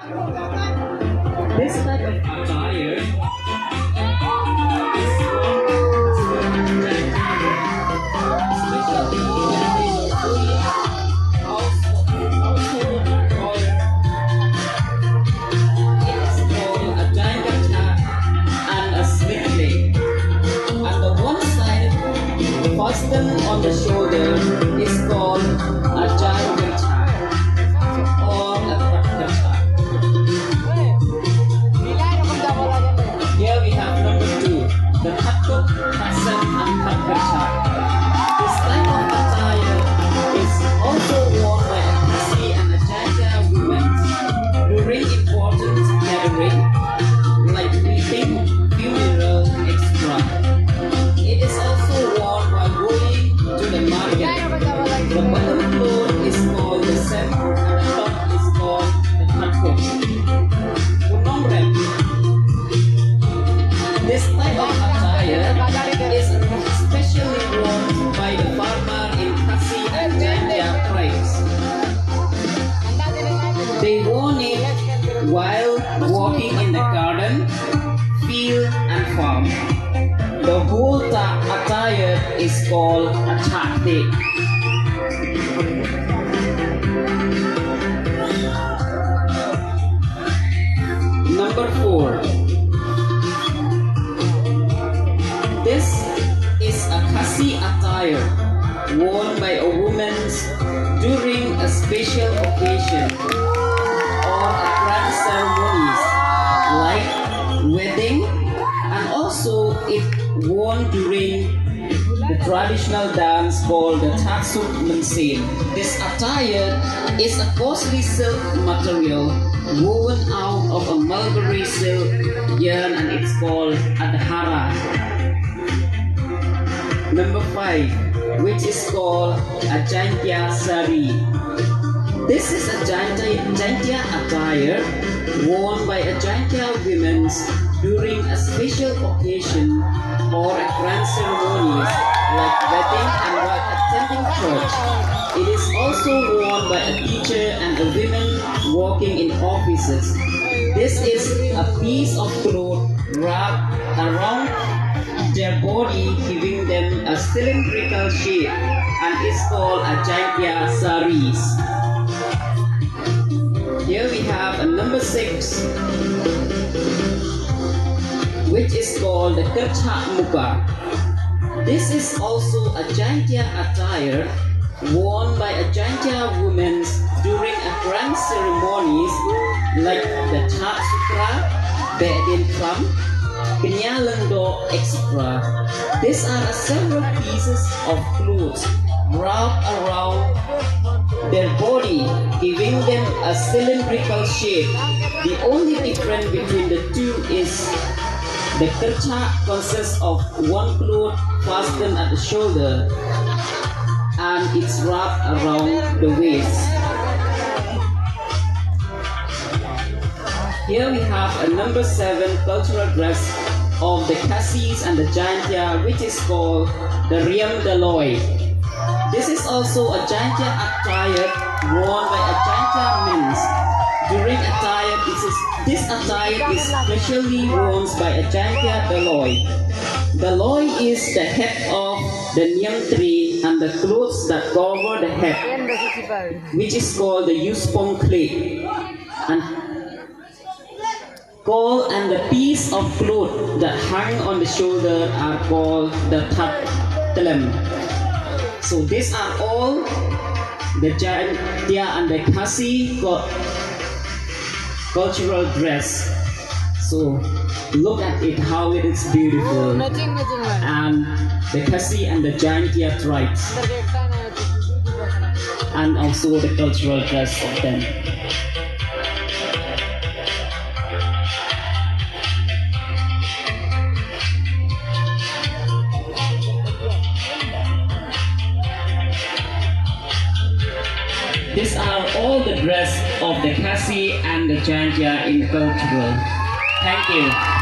This type of attire is fastened on the shoulder is called a jaintia or a prakata. Here we have number 2, the Khasi and Jaintia. This type of attire is also worn by a Khasi and a Jaintia women during important gatherings like meeting, funeral, etc. It is also worn while going to the market. The bottom cloth is called the set and the top is called the hatcoat. This type of attire is especially worn by the farmer in Khasi and Jaintia tribes. They wore it while walking in the garden, field and farm. The whole attire is called a chate. Number 4. This is a Khasi attire worn by a woman during a special occasion or a grand ceremonies like wedding, and also it worn during the traditional dance called the tatsuk mensin. This attire is a costly silk material woven out of a mulberry silk yarn and it's called adhara. Number 5, which is called a Jaintia sari. This is a Jaintia attire worn by a Jaintia women during a special occasion or a grand ceremonies like wedding and while attending church. It is also worn by a teacher and a women working in offices. This is a piece of cloth wrapped around their body, giving them a cylindrical shape, and is called a Jaintia saris. Here we have a number 6, which is called the kercha muka. This is also a Jaintia attire worn by a Jaintia women during a grand ceremonies like the Chat Sukra, Bedin Tram, Kenyalendo, etc. These are several pieces of clothes wrapped around their body, giving them a cylindrical shape. The only difference between the two is the kercha consists of one cloth fastened at the shoulder and it's wrapped around the waist. Here we have a number 7 cultural dress of the Khasis and the Jaintia, which is called the Riam Daloi. This is also a Jaintia attire worn by a Jaintia men. During attire, this attire is specially worn by a Jaintia Daloi. Daloi is the head of the Nyam tree and the clothes that cover the head, which is called the Yuspong clay. And the piece of cloth that hang on the shoulder are called the Telem. So these are all the Jaintia and the Khasi cultural dress. So look at it, how it is beautiful. And the Khasi and the Jaintia tribes, and also the cultural dress of them. These are all the dress of the Khasi and the Jaintia in cultural. Thank you.